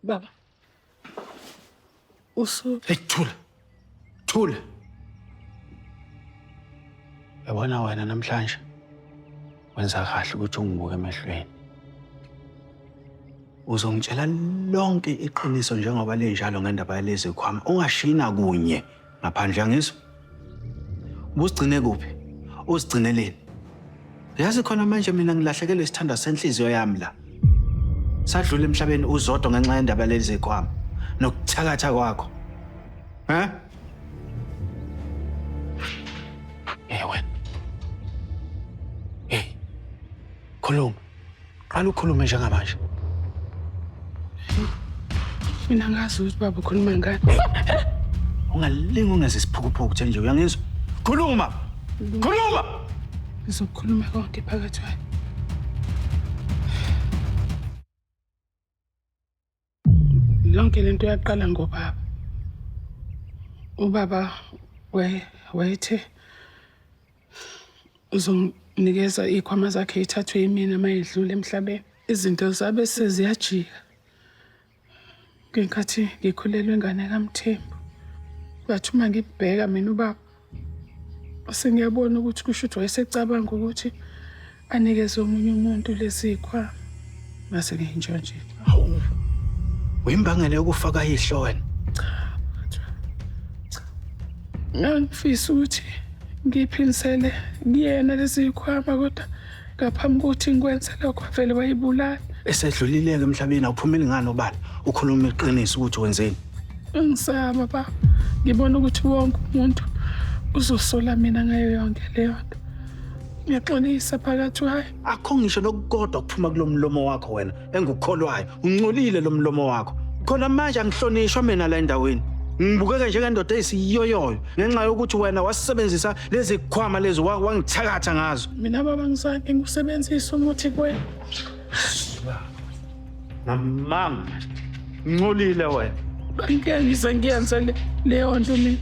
Baba. Hey, Thula. Yabona wena namhlanje wenza kahle ukuthi ungibuke emehlweni. Uzongitshela lonke iqiniso njengoba linjalo ngendaba yalezi khwama. Ungashina kunye ngaphandle yangizwa. Ubusigcine kuphi? Uzigcineleni. Yazi khona manje mina ngilahlekelwe isithanda senhliziyo yami la. Sadlula emhlabeni uzodwa ngenxa yendaba yalezi khwama nokuthakatha kwakho. Wena. Hey. Khuluma. Qala ukhulume njengamanje. Mina ngazi ukuthi baba ukhuluma ngani. Ungalingi ungeze isiphukuphuku nje uyangizwa? Khuluma. Ngizokhuluma konke phakathi kwayo. Lonke lento yaqala ngobaba. Ubaba wayethe uzonginikeza ikhwama zakhe ithathwe yimina mayedlula emhlabeni. Izinto zabe seziyajika. Ngenkathi ngikhulelwe ingane kaMthembu. Bathi uma ngibheka mina ubaba sengiyabona ukuthi kusho ukuthi wayesecabanga ukuthi anikeze omunye umuntu lezi khwama. Mase ngiyintshontshile. Hawu. Uyimbangela yokufaka ihlo wena. Ngifisa ukuthi ngiphilisele kuyena lezi khwama kodwa ngaphambi kokuthi ngikwenze lokho vele wayibulala. Esedlulileke emhlabeni awuphumeli ngani obala ukhuluma iqiniso ukuthi wenzeni. Ngisaba baba. Ngibona ukuthi wonke umuntu uzosola mina ngayo yonke leyo nto. Ngiyaxolisa phakathi kwayo. Akho ngisho nokukodwa kuphuma kulomlomo wakho wena engukholwayo. Ungcolile lo mlomo wakho. Khona manje angihlonishwa mina la endaweni. Ngibukeka njengendoda esiyoyoyo ngenxa yokuthi wena wasebenzisa lezi khwama lezi wangithakatha ngazo. Mina baba ngizange ngikusebenzise umuthi kwena. Namanga. Ngcolile wena. Ngiyangisa ngiyenze leyo nto mina.